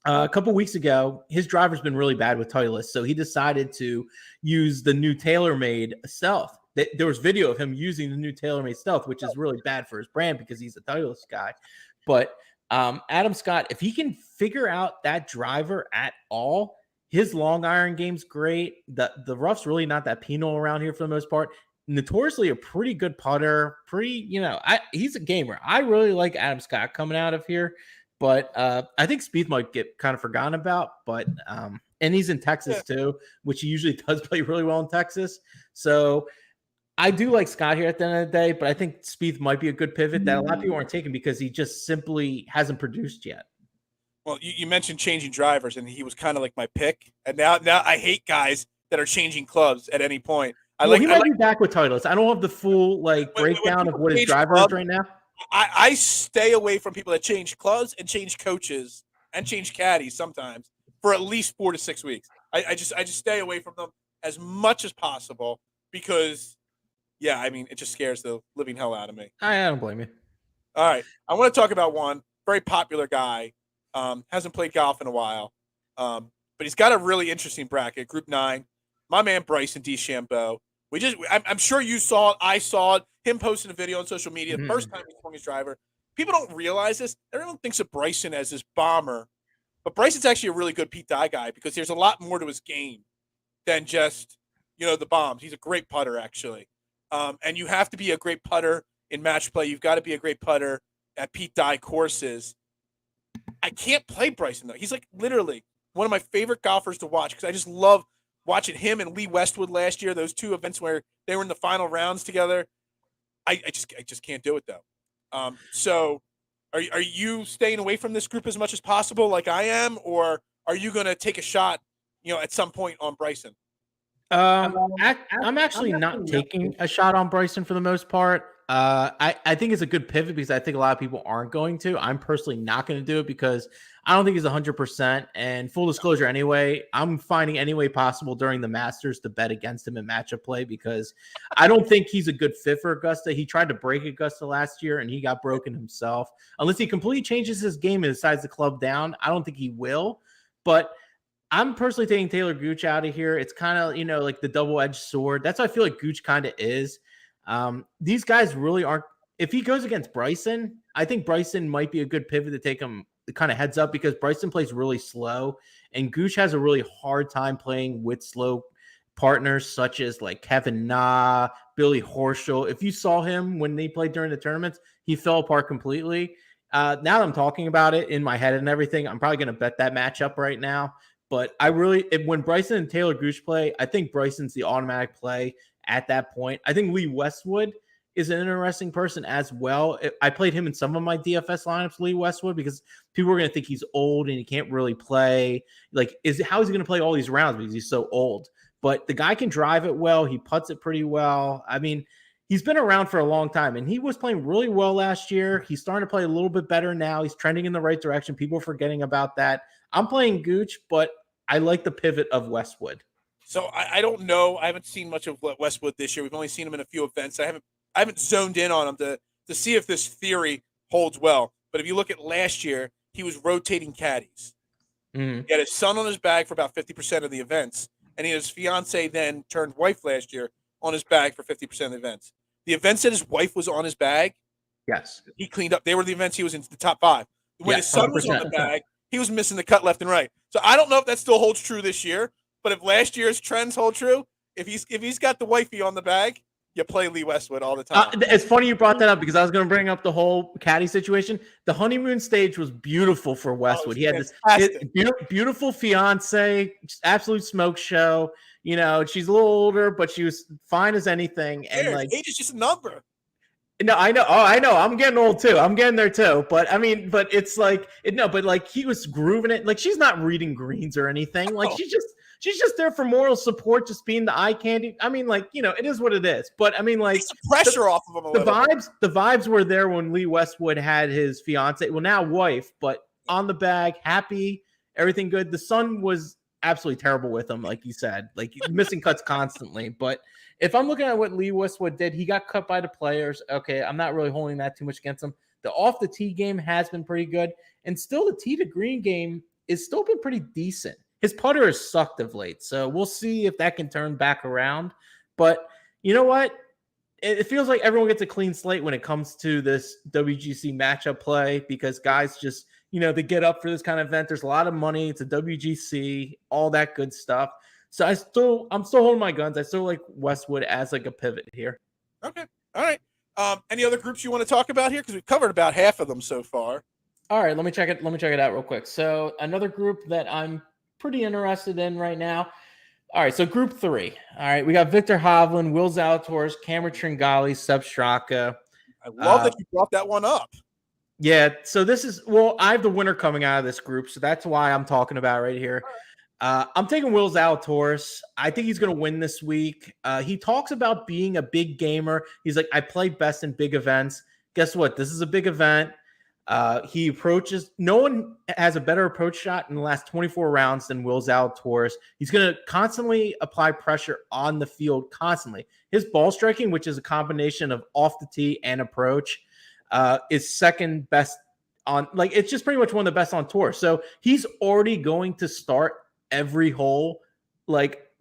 A couple weeks ago, his driver's been really bad with Titleist, so he decided to use the new TaylorMade Stealth. There was video of him using the new TaylorMade Stealth, which is really bad for his brand because he's a Titleist guy. But Adam Scott, if he can figure out that driver at all, his long iron game's great. The rough's really not that penal around here for the most part. Notoriously a pretty good putter. He's a gamer. I really like Adam Scott coming out of here, but I think Spieth might get kind of forgotten about. But and he's in Texas too, which he usually does play really well in Texas. So I do like Scott here at the end of the day, but I think Spieth might be a good pivot that a lot of people aren't taking because he just simply hasn't produced yet. Well, you mentioned changing drivers, and he was kind of like my pick. And now I hate guys that are changing clubs at any point. He might be back with Titleist. I don't have the full breakdown of what his driver is right now. I stay away from people that change clubs and change coaches and change caddies sometimes for at least 4 to 6 weeks. I just stay away from them as much as possible because, it just scares the living hell out of me. I don't blame you. All right, I want to talk about one very popular guy. Hasn't played golf in a while, but he's got a really interesting bracket. Group 9, my man Bryson DeChambeau. I'm sure you saw it. I saw it. Him posting a video on social media the first time he swung his driver. People don't realize this. Everyone thinks of Bryson as this bomber, but Bryson's actually a really good Pete Dye guy because there's a lot more to his game than just the bombs. He's a great putter actually, and you have to be a great putter in match play. You've got to be a great putter at Pete Dye courses. I can't play Bryson, though. He's like literally one of my favorite golfers to watch because I just love watching him and Lee Westwood last year, those 2 events where they were in the final rounds together. I just can't do it, though. So are you staying away from this group as much as possible like I am, or are you going to take a shot, at some point on Bryson? I'm actually not taking a shot on Bryson for the most part. I think it's a good pivot because I think a lot of people aren't going to. I'm personally not going to do it because I don't think he's 100%. And full disclosure, anyway, I'm finding any way possible during the Masters to bet against him in matchup play because I don't think he's a good fit for Augusta. He tried to break Augusta last year and he got broken himself. Unless he completely changes his game and decides to club down, I don't think he will. But I'm personally taking Taylor Gooch out of here. It's kind of, like the double-edged sword. That's what I feel like Gooch kind of is. These guys really aren't. If he goes against Bryson, I think Bryson might be a good pivot to take him kind of heads up because Bryson plays really slow and Gooch has a really hard time playing with slow partners such as like Kevin Na, Billy Horschel. If you saw him when they played during the tournaments, he fell apart completely. Now that I'm talking about it in my head and everything, I'm probably going to bet that matchup right now. But when Bryson and Taylor Gooch play, I think Bryson's the automatic play at that point. I think Lee Westwood is an interesting person as well. I played him in some of my DFS lineups, Lee Westwood, because people are going to think he's old and he can't really play. Like, how is he going to play all these rounds because he's so old? But the guy can drive it well. He putts it pretty well. I mean, he's been around for a long time, and he was playing really well last year. He's starting to play a little bit better now. He's trending in the right direction. People are forgetting about that. I'm playing Gooch, but I like the pivot of Westwood. So I don't know. I haven't seen much of Westwood this year. We've only seen him in a few events. I haven't zoned in on him to see if this theory holds well. But if you look at last year, he was rotating caddies. Mm-hmm. He had his son on his bag for about 50% of the events, and he had his fiance then turned wife last year on his bag for 50% of the events. The events that his wife was on his bag, yes, he cleaned up. They were the events he was in the top 5. When his son was on the bag, he was missing the cut left and right. So I don't know if that still holds true this year. But if last year's trends hold true, if he's got the wifey on the bag, you play Lee Westwood all the time. It's funny you brought that up because I was going to bring up the whole caddy situation. The honeymoon stage was beautiful for Westwood. He had this beautiful fiance, absolute smoke show. She's a little older, but she was fine as anything. And age is just a number. No, I know. Oh, I know. I'm getting old too. I'm getting there too. But I mean, it's like but like he was grooving it. Like she's not reading greens or anything. Like she's just there for moral support, just being the eye candy. I mean, it is what it is. But I mean, like takes the pressure off of him the vibes were there when Lee Westwood had his fiance, well now wife, but on the bag, happy, everything good. The son was absolutely terrible with him, like you said, like missing cuts constantly. But if I'm looking at what Lee Westwood did, he got cut by the players. Okay, I'm not really holding that too much against him. The off the tee game has been pretty good, and still the tee to green game is still been pretty decent. His putter has sucked of late, so we'll see if that can turn back around. But you know what? It feels like everyone gets a clean slate when it comes to this WGC matchup play because guys just, they get up for this kind of event. There's a lot of money. It's a WGC, all that good stuff. So I'm still holding my guns. I still like Westwood as like a pivot here. Okay. All right. Any other groups you want to talk about here? Because we've covered about half of them so far. All right. Let me check it out real quick. So another group that I'm pretty interested in right now. All right, so group 3. All right, we got Victor Hovland, Will Zalatoris, Cameron Tringali, Seb Straka. I love that you brought that one up. Yeah, so I have the winner coming out of this group, so that's why I'm talking about right here. I'm taking Will Zalatoris. I think he's going to win this week. He talks about being a big gamer. He's like, I play best in big events. Guess what? This is a big event. He approaches. No one has a better approach shot in the last 24 rounds than Will Zalatoris. He's going to constantly apply pressure on the field, constantly. His ball striking, which is a combination of off the tee and approach, is second best on. It's just pretty much one of the best on tour. So he's already going to start every hole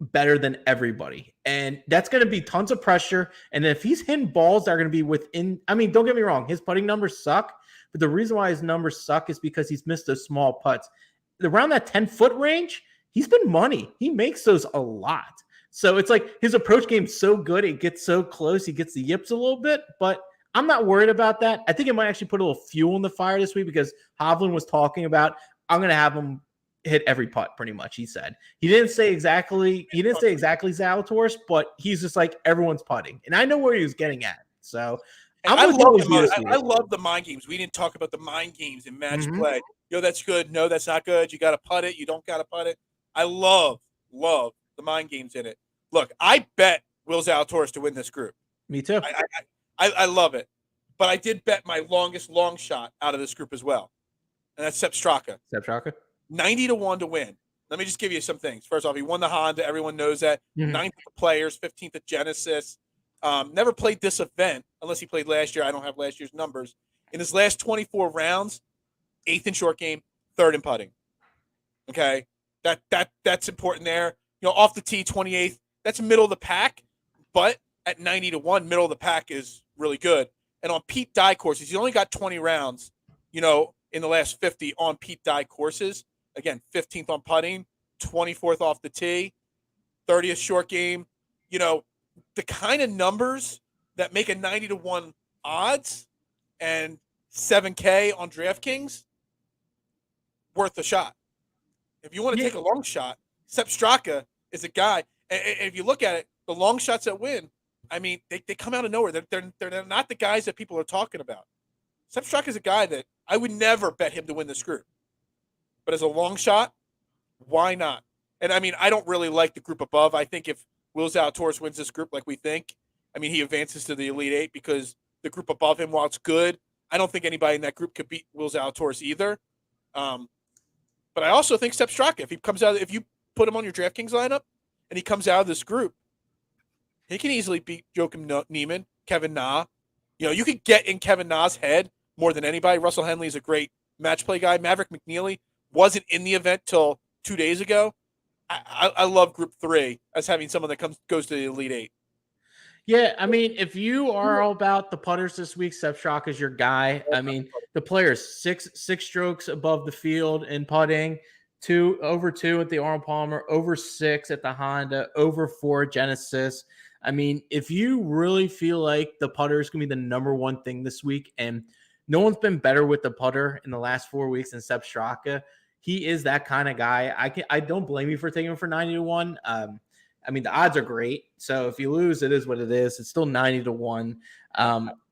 better than everybody, and that's going to be tons of pressure. And if he's hitting balls that are going to be within, I mean, don't get me wrong, his putting numbers suck. But the reason why his numbers suck is because he's missed those small putts. Around that 10-foot range, he's been money. He makes those a lot. So it's like his approach game's so good. It gets so close. He gets the yips a little bit. But I'm not worried about that. I think it might actually put a little fuel in the fire this week because Hovland was talking about, I'm going to have him hit every putt pretty much, he said. He didn't say exactly Zalatoris, but he's just like, everyone's putting. And I know where he was getting at. So I love the mind games. We didn't talk about the mind games in match play. That's good. No, that's not good. You got to putt it. You don't got to putt it. I love love the mind games in it. Look, I bet Will Zalatoris to win this group. Me too. I love it. But I did bet my longest long shot out of this group as well. And that's Sepp Straka. 90-1 to win. Let me just give you some things. First off, he won the Honda. Everyone knows that. 9th at the Players, 15th at Genesis. Never played this event unless he played last year. I don't have last year's numbers. In his last 24 rounds, 8th in short game, 3rd in putting. Okay? That's important there. Off the tee, 28th. That's middle of the pack. But at 90-1, middle of the pack is really good. And on Pete Dye courses, he's only got 20 rounds, in the last 50 on Pete Dye courses. Again, 15th on putting, 24th off the tee, 30th short game. The kind of numbers that make a 90-1 odds and 7K on DraftKings, worth a shot. If you want to take a long shot, Sepp Straka is a guy. And if you look at it, the long shots that win, I mean, they come out of nowhere. They're not the guys that people are talking about. Sepp Straka is a guy that I would never bet him to win this group. But as a long shot, why not? And, I mean, I don't really like the group above. I think if Will Zalatoris wins this group like we think, I mean, he advances to the Elite Eight because the group above him, while it's good, I don't think anybody in that group could beat Will Zalatoris either. But I also think Sepp Straka, if you put him on your DraftKings lineup and he comes out of this group, he can easily beat Joakim Niemann, Kevin Na. You could get in Kevin Na's head more than anybody. Russell Henley is a great match play guy. Maverick McNeely wasn't in the event till 2 days ago. I love Group 3 as having someone that goes to the Elite Eight. Yeah, I mean, if you are all about the putters this week, Sepp Straka is your guy. I mean, the players six strokes above the field in putting, over 2 at the Arnold Palmer, over 6 at the Honda, over 4 at Genesis. I mean, if you really feel like the putter is going to be the number one thing this week, and no one's been better with the putter in the last 4 weeks than Sepp Straka, he is that kind of guy. I don't blame you for taking him for 90-1. I mean, the odds are great. So if you lose, it is what it is. It's still 90-1.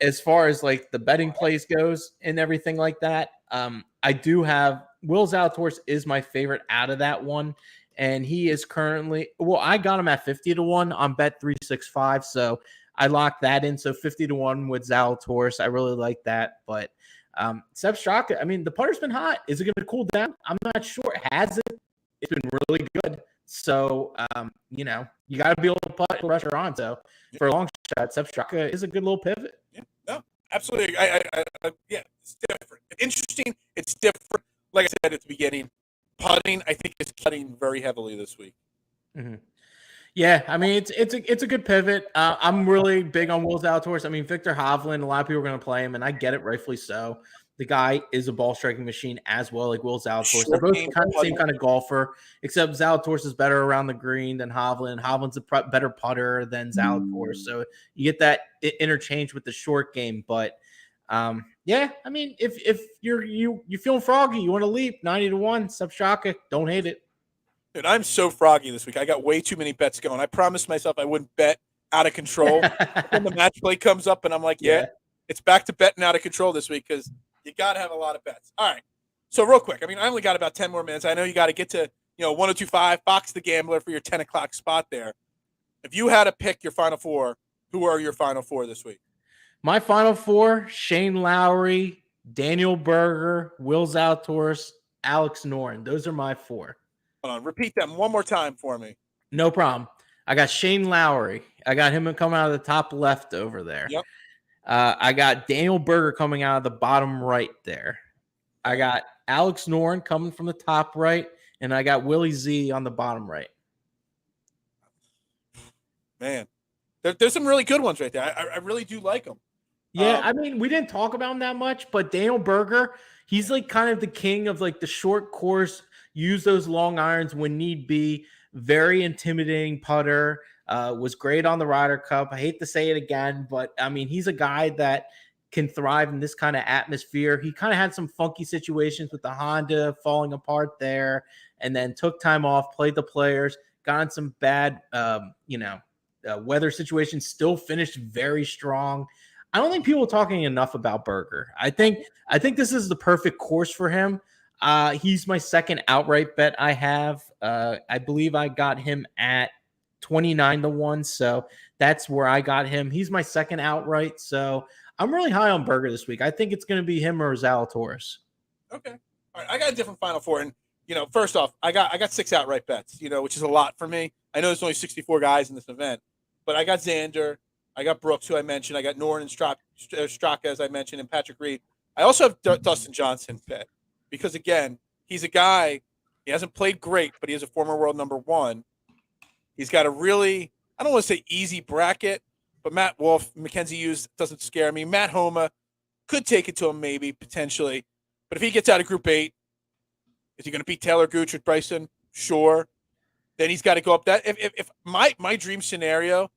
As far as like the betting plays goes and everything like that, I do have Will Zalatoris is my favorite out of that one. And he is currently, I got him at 50-1 on Bet365. So I locked that in. So 50-1 with Zalatoris. I really like that. But Sepp Straka, I mean, the putter's been hot. Is it going to cool down? I'm not sure. Has it? It's been really good. So, you got to be able to putt pressure on. So, for a long shot, Sepp Straka is a good little pivot. Yeah, no, absolutely. Yeah, it's different. It's interesting. It's different. Like I said at the beginning, putting, I think, is cutting very heavily this week. Mm-hmm. Yeah, I mean, it's a good pivot. I'm really big on Will Zalatoris. I mean, Victor Hovland, a lot of people are going to play him, and I get it, rightfully so. The guy is a ball striking machine as well, like Will Zalatoris. They're both kind of the same kind of golfer, except Zalatoris is better around the green than Hovland. Hovland's a better putter than Zalatoris, so you get that interchange with the short game. But yeah, I mean, if you're feeling froggy, you want to leap 90-1, Sepp Straka, don't hate it. Dude, I'm so froggy this week. I got way too many bets going. I promised myself I wouldn't bet out of control. When the match play comes up, and I'm like, yeah, it's back to betting out of control this week because you got to have a lot of bets. All right. So real quick, I mean, I only got about 10 more minutes. I know you got to get to, 1025, Box the Gambler for your 10 o'clock spot there. If you had to pick your final four, who are your final four this week? My final four, Shane Lowry, Daniel Berger, Will Zalatoris, Alex Noren. Those are my four. Hold on. Repeat them one more time for me. No problem. I got Shane Lowry. I got him coming out of the top left over there. Yep. I got Daniel Berger coming out of the bottom right there. I got Alex Noren coming from the top right, and I got Willie Z on the bottom right. Man, there's some really good ones right there. I really do like them. Yeah, I mean, we didn't talk about him that much, but Daniel Berger, he's like kind of the king of like the short course, use those long irons when need be. Very intimidating putter. Was great on the Ryder Cup. I hate to say it again, but I mean, he's a guy that can thrive in this kind of atmosphere. He kind of had some funky situations with the Honda falling apart there, and then took time off, played the Players, got in some bad, weather situations, still finished very strong. I don't think people are talking enough about Berger. I think this is the perfect course for him. He's my second outright bet I have. I believe I got him at 29-1. So that's where I got him. He's my second outright. So I'm really high on Berger this week. I think it's going to be him or Zalatoris. Okay. All right. I got a different Final Four. And, first off, I got 6 outright bets, which is a lot for me. I know there's only 64 guys in this event, but I got Xander. I got Brooks, who I mentioned. I got Noren and Straka, as I mentioned, and Patrick Reed. I also have Dustin Johnson bet because, again, he's a guy, he hasn't played great, but he is a former world number 1. He's got a really, I don't want to say easy bracket, but Matt Wolff, Mackenzie Hughes doesn't scare me. Matt Homa could take it to him maybe, potentially. But if he gets out of Group 8, is he going to beat Taylor Gooch with Bryson? Sure. Then he's got to go up that. If my dream scenario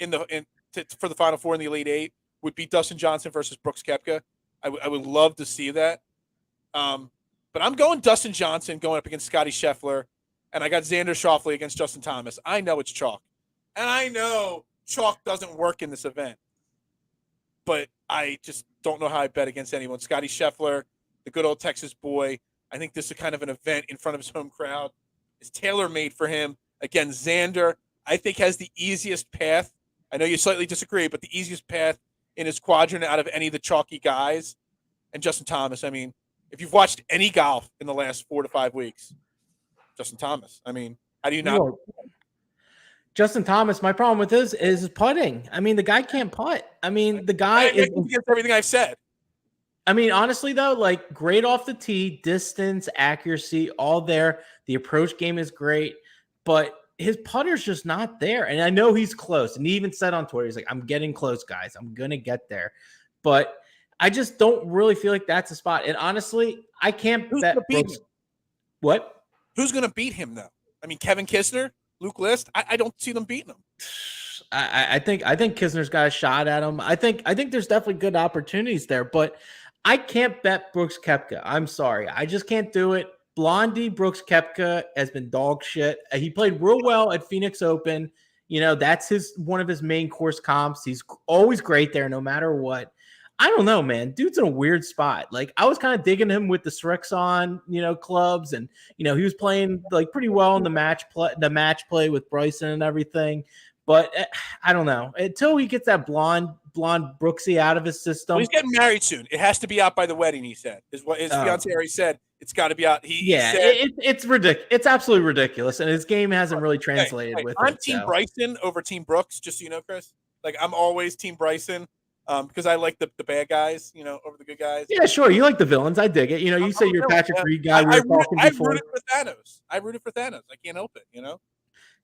for the Final Four in the Elite 8 would be Dustin Johnson versus Brooks Koepka. I would love to see that. But I'm going Dustin Johnson going up against Scotty Scheffler, and I got Xander Schauffele against Justin Thomas. I know it's chalk, and I know chalk doesn't work in this event, but I just don't know how I bet against anyone. Scotty Scheffler, the good old Texas boy. I think this is kind of an event in front of his home crowd. It's tailor-made for him. Again, Xander, I think, has the easiest path. I know you slightly disagree, but the easiest path in his quadrant out of any of the chalky guys. And Justin Thomas, I mean, if you've watched any golf in the last 4 to 5 weeks, Justin Thomas, I mean, how do you not? Justin Thomas, my problem with this is putting. I mean, the guy can't putt. I mean, the guy is against everything I've said. I mean, honestly, though, like great off the tee, distance, accuracy, all there. The approach game is great, but his putter's just not there. And I know he's close. And he even said on Twitter, he's like, I'm getting close, guys. I'm going to get there. But I just don't really feel like that's a spot. And honestly, I can't bet Brooks. What? Who's going to beat him, though? I mean, Kevin Kisner, Luke List. I don't see them beating him. I think Kisner's got a shot at him. I think there's definitely good opportunities there, but I can't bet Brooks Koepka. I'm sorry. I just can't do it. Blondie Brooks Koepka has been dog shit. He played real well at Phoenix Open. That's one of his main course comps. He's always great there no matter what. I don't know, man. Dude's in a weird spot. Like, I was kind of digging him with the Srixon, clubs, and he was playing like pretty well in the match play with Bryson and everything. But I don't know. Until he gets that blonde Brooksy out of his system. Well, he's getting married soon. It has to be out by the wedding, he said. His fiance already said it's got to be out. He said, it's ridiculous. It's absolutely ridiculous. And his game hasn't really translated with I'm it. Team Bryson over Team Brooks, just so you know, Chris. Like, I'm always Team Bryson because I like the bad guys, over the good guys. Yeah, sure. You like the villains. I dig it. You say you're a Patrick Reed guy. We were talking before. I rooted for Thanos. I can't help it,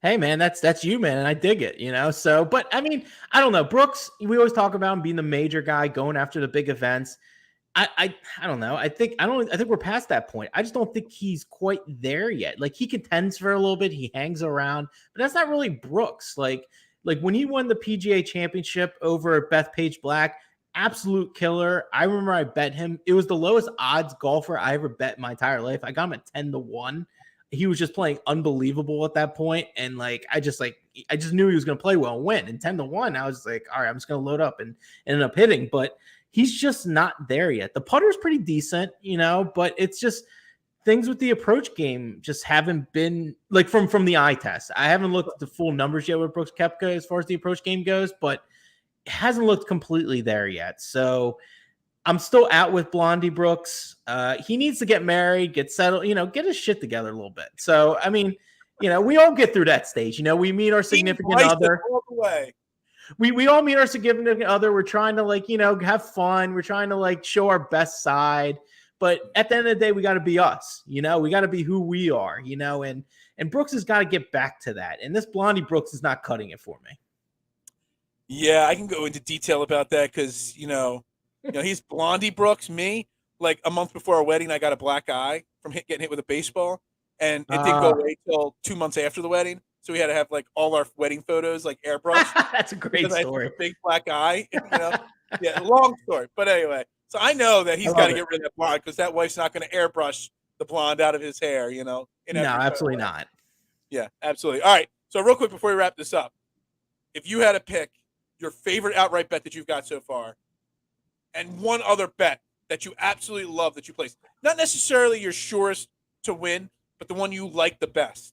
Hey man, that's you, man, and I dig it, So, but I mean, I don't know. Brooks, we always talk about him being the major guy going after the big events. I don't know. I think we're past that point. I just don't think he's quite there yet. Like, he contends for a little bit, he hangs around, but that's not really Brooks. Like when he won the PGA Championship over Bethpage Black, absolute killer. I remember I bet him. It was the lowest odds golfer I ever bet in my entire life. I got him at 10-1. He was just playing unbelievable at that point. And I just knew he was going to play well and win. And 10-1, I was like, all right, I'm just going to load up and end up hitting. But he's just not there yet. The putter's pretty decent, but it's just things with the approach game just haven't been like from the eye test. I haven't looked at the full numbers yet with Brooks Koepka as far as the approach game goes, but it hasn't looked completely there yet. So I'm still out with Blondie Brooks. He needs to get married, get settled, get his shit together a little bit. So, I mean, we all get through that stage. We meet our significant other. All the way. We all meet our significant other. We're trying to have fun. We're trying to show our best side. But at the end of the day, we got to be us. We got to be who we are. And Brooks has got to get back to that. And this Blondie Brooks is not cutting it for me. Yeah, I can go into detail about that because he's Blondie Brooks. Me, like a month before our wedding, I got a black eye from getting hit with a baseball, and it didn't go away till 2 months after the wedding. So we had to have all our wedding photos airbrushed. That's a great story. I had a big black eye. Yeah, long story, but anyway. So I know that he's got to get rid of that blonde because that wife's not going to airbrush the blonde out of his hair. No, absolutely not. Yeah, absolutely. All right. So real quick before we wrap this up, if you had to pick your favorite outright bet that you've got so far, and one other bet that you absolutely love that you place? Not necessarily your surest to win, but the one you like the best.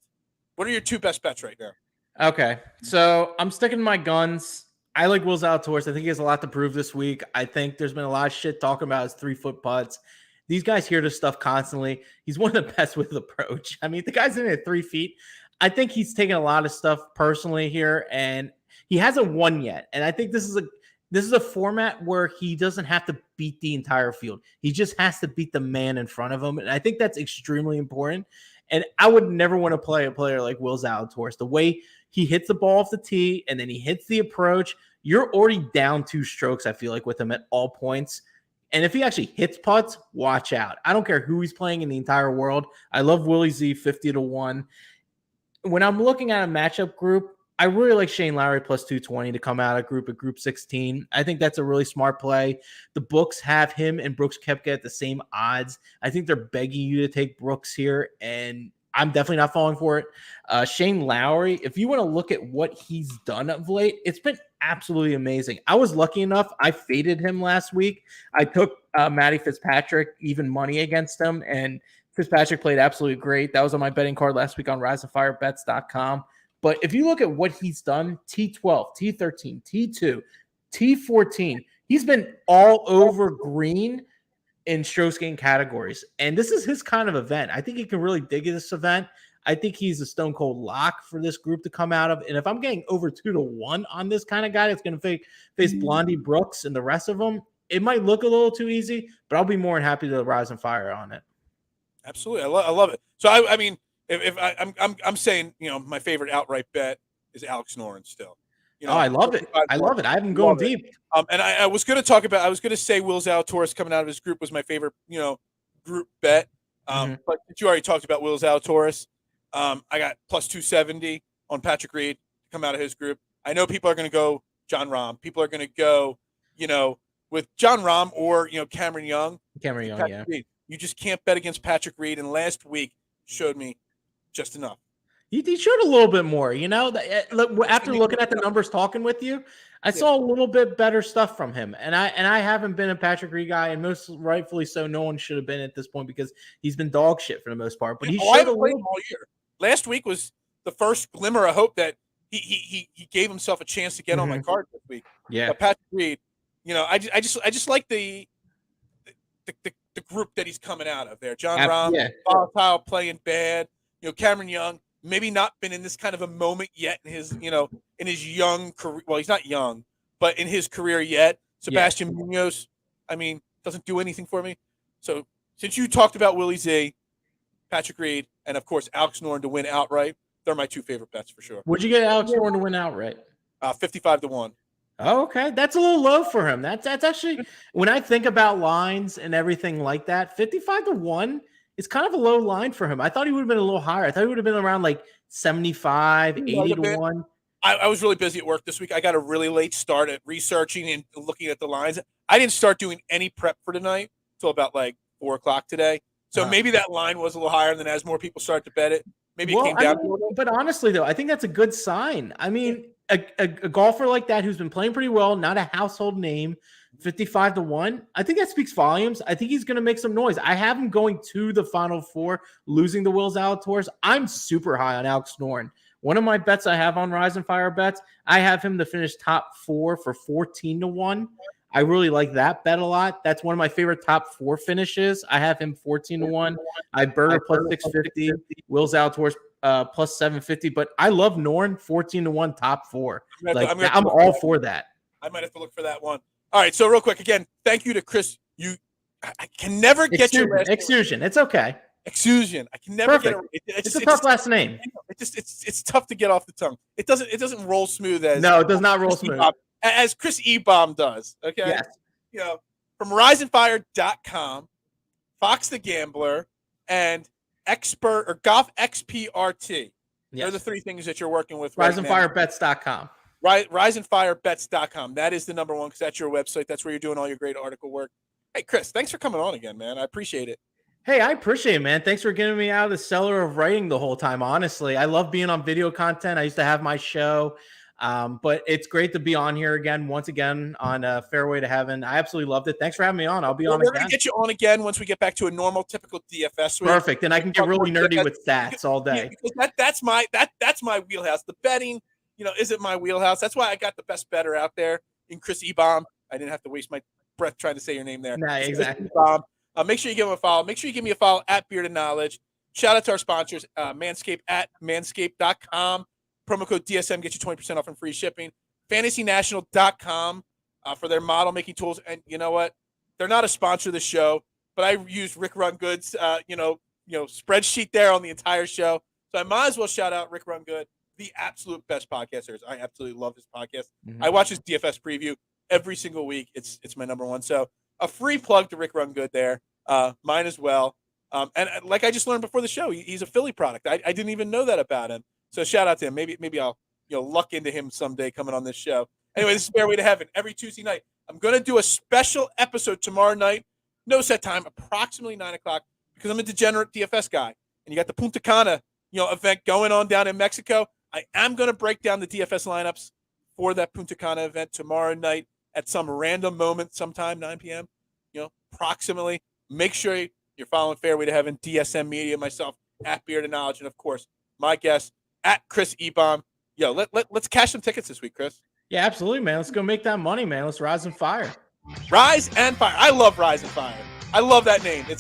What are your 2 best bets right now? Okay, so I'm sticking to my guns. I like Will Zalatoris. I think he has a lot to prove this week. I think there's been a lot of shit talking about his 3-foot putts. These guys hear this stuff constantly. He's one of the best with approach. I mean, the guy's in at 3 feet. I think he's taking a lot of stuff personally here, and he hasn't won yet. And I think this is a format where he doesn't have to beat the entire field. He just has to beat the man in front of him. And I think that's extremely important. And I would never want to play a player like Will Zalatoris. The way he hits the ball off the tee and then he hits the approach, you're already down 2 strokes, I feel like, with him at all points. And if he actually hits putts, watch out. I don't care who he's playing in the entire world. I love Willie Z 50-1. When I'm looking at a matchup group, I really like Shane Lowry plus 220 to come out of group 16. I think that's a really smart play. The books have him and Brooks Koepka at the same odds. I think they're begging you to take Brooks here, and I'm definitely not falling for it. Shane Lowry, if you want to look at what he's done of late, it's been absolutely amazing. I was lucky enough. I faded him last week. I took Matty Fitzpatrick, even money against him, and Fitzpatrick played absolutely great. That was on my betting card last week on riseandfirebets.com. But if you look at what he's done, T12, T13, T2, T14, he's been all over green in strokes gained categories. And this is his kind of event. I think he can really dig this event. I think he's a stone cold lock for this group to come out of. And if I'm getting over 2-1 on this kind of guy that's going to face Blondie Brooks and the rest of them, it might look a little too easy, but I'll be more than happy to rise and fire on it. Absolutely. I love it. So I mean, if I'm saying, my favorite outright bet is Alex Noren still. I love it. I love it. I haven't gone deep. And I was going to say Will Zalatoris coming out of his group was my favorite, group bet. But you already talked about Will Zalatoris. I got plus 270 on Patrick Reed to come out of his group. I know people are going to go John Rahm. People are going to go, with John Rahm or, Cameron Young. Yeah. Reed. You just can't bet against Patrick Reed. And last week showed me just enough. He showed a little bit more, after looking at the numbers, talking with you, I saw a little bit better stuff from him. And I haven't been a Patrick Reed guy, and most rightfully so. No one should have been at this point because he's been dog shit for the most part. But he showed a little all year. Last week was the first glimmer of hope that he gave himself a chance to get on my card this week. Yeah, but Patrick Reed, I just like the group that he's coming out of there. John Rahm, volatile, playing bad. Cameron Young, maybe not been in this kind of a moment yet in his, in his young career. Well, he's not young, but in his career yet. Sebastian Munoz, doesn't do anything for me. So since you talked about Willie Z, Patrick Reed, and of course Alex Noren to win outright, they're my 2 favorite bets for sure. Would you get Alex Noren to win outright? 55-1. Oh, okay. That's a little low for him. That's actually, when I think about lines and everything like that, 55-1 is kind of a low line for him. I thought he would have been a little higher. I thought he would have been around like 75, 80-1. I was really busy at work this week. I got a really late start at researching and looking at the lines. I didn't start doing any prep for tonight until about like 4 o'clock today. So maybe that line was a little higher, and then as more people start to bet it, maybe it came down. But honestly, though, I think that's a good sign. I mean, a golfer like that who's been playing pretty well, not a household name, 55-1. I think that speaks volumes. I think he's going to make some noise. I have him going to the Final Four, losing to Will Zalatoris. I'm super high on Alex Noren. One of my bets I have on Rise and Fire Bets, I have him to finish top 4 for 14-1. I really like that bet a lot. That's one of my favorite top 4 finishes. I have him 14-1. I Berger plus 650. Will Zalatoris plus 750. But I love Noren 14-1 top 4. I'm all for that. I might have to look for that one. All right, so real quick, again, thank you to Chris. I can never get your last name. Euksuzian. It's okay. Euksuzian. I can never get it. It's a tough last name. It's tough to get off the tongue. It doesn't roll smooth as no, it does not roll smooth as Chris Ebom does. Okay, yes. From riseandfire.com, Fox the Gambler, and GolfXprt. Yes. They're the 3 things that you're working with. Riseandfirebets.com. Riseandfirebets.com. That is the number one because that's your website. That's where you're doing all your great article work. Hey, Chris, thanks for coming on again, man. I appreciate it. Hey, I appreciate it, man. Thanks for getting me out of the cellar of writing the whole time. Honestly, I love being on video content. I used to have my show. But it's great to be on here again, once again on Fairway to Heaven. I absolutely loved it. Thanks for having me on. I'll be on We're again. gonna get you on again once we get back to a normal, typical DFS week. Perfect, and I can get really nerdy with stats all day. Because that's my wheelhouse. The betting, isn't my wheelhouse. That's why I got the best better out there in Chris Euksuzian. I didn't have to waste my breath trying to say your name there. Nah, exactly. Make sure you give him a follow. Make sure you give me a follow at Bearded Knowledge. Shout out to our sponsors, Manscaped at manscaped.com. Promo code DSM gets you 20% off and free shipping. FantasyNational.com for their model making tools. And you know what? They're not a sponsor of the show, but I use Rick Run Good's spreadsheet there on the entire show. So I might as well shout out Rick Run Good, the absolute best podcaster. I absolutely love his podcast. Mm-hmm. I watch his DFS preview every single week. It's my number one. So a free plug to Rick Run Good there. Mine as well. And like I just learned before the show, he's a Philly product. I didn't even know that about him. So shout out to him. Maybe I'll luck into him someday coming on this show. Anyway, this is Fairway to Heaven every Tuesday night. I'm going to do a special episode tomorrow night. No set time, approximately 9 o'clock, because I'm a degenerate DFS guy. And you got the Punta Cana, event going on down in Mexico. I am going to break down the DFS lineups for that Punta Cana event tomorrow night at some random moment, sometime 9 p.m. Approximately. Make sure you're following Fairway to Heaven, DSM Media, myself, at Bearded Knowledge, and of course, my guest at Chris Euksuzian. Let's cash some tickets this week, Chris. Yeah, absolutely, man. Let's go make that money, man. Let's rise and fire. Rise and Fire. I love Rise and Fire. I love that name. It's